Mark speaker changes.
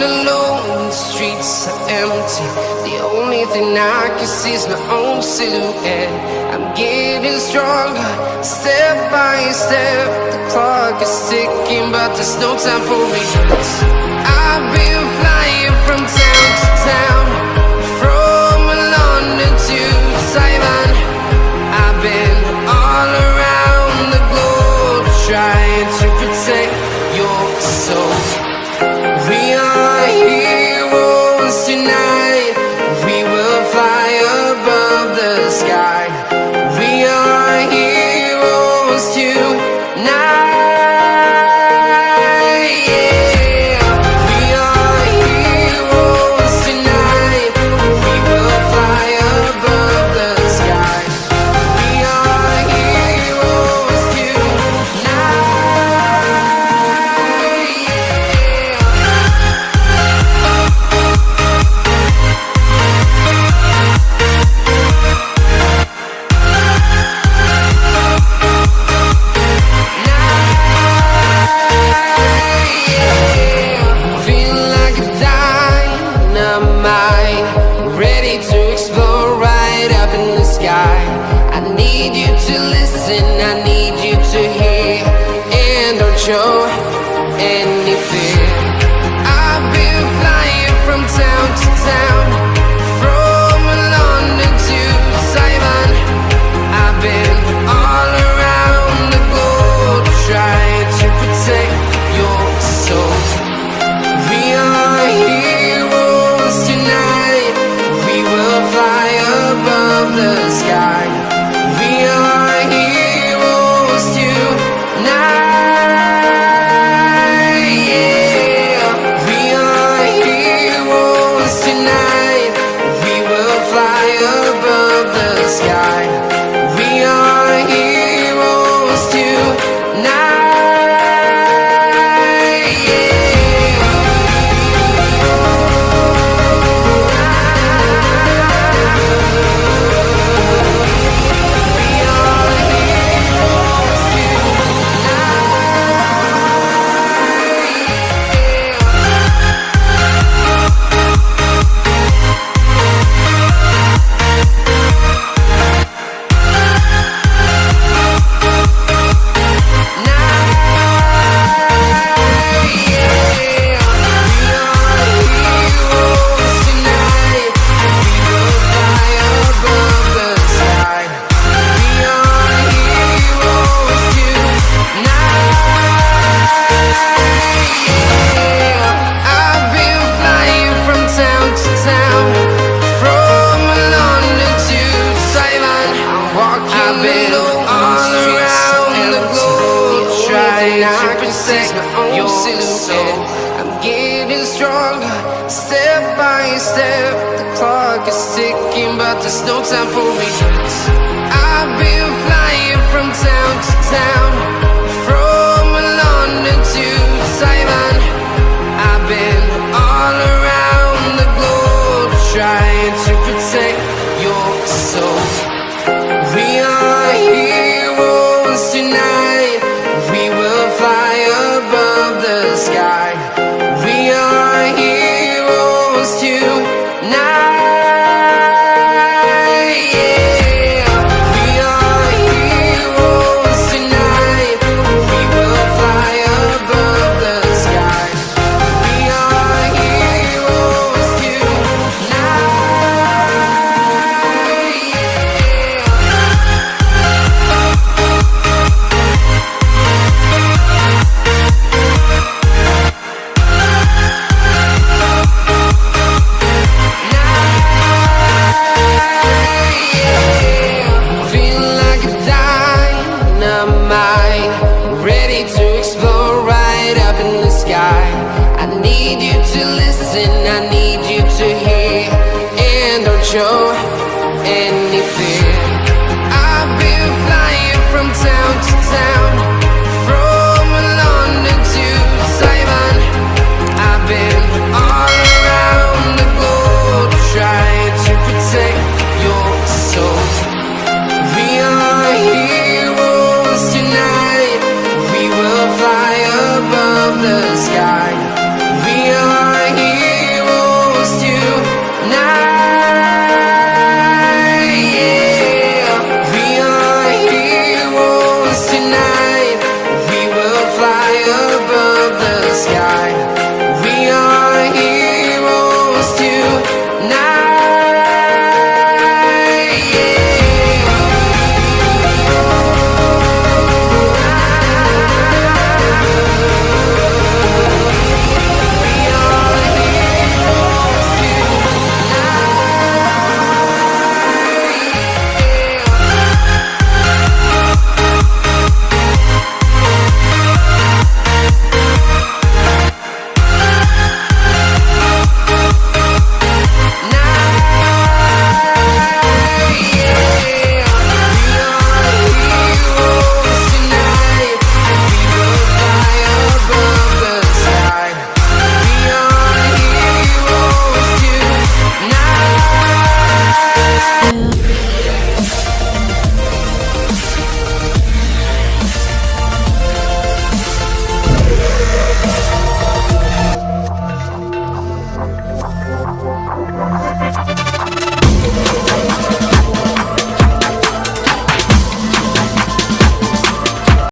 Speaker 1: alone, the streets are empty. The only thing I can see is my own silhouette. I'm getting stronger, step by step. The clock is ticking, but there's no time for regrets. I've been flying from town to town, from London to Taiwan. I've been all around the globe, trying to protect your soul. We are heroes tonight. We will fly above the sky. We are heroes tonight. Yeah. We are heroes tonight. We will fly above the sky. We are heroes tonight. Feel like a dynamite, ready to explode right up in the sky. I need you to listen, I need you to hear, and don't show any fear. I've been flying from town to town, from London to Taiwan. I've been all around the globe, trying to protect your soul. We are heroes tonight. We will fly above the sky. We are heroes tonight. Yeah. We are heroes tonight. We will fly above the sky. We are heroes tonight. I'm getting stronger, step by step. The clock is ticking, but there's no time for regrets. I've been flying from town to town, from London to Taiwan. I've been all around the globe, trying to protect your soul. We are heroes tonight. We will fly above the sky. We are heroes tonight. Yeah. We are heroes tonight. We will fly above the sky. We are heroes tonight. Feel like a dynamite, ready to explode right up in the sky. I need you to listen, I need you to hear, and don't show any fear.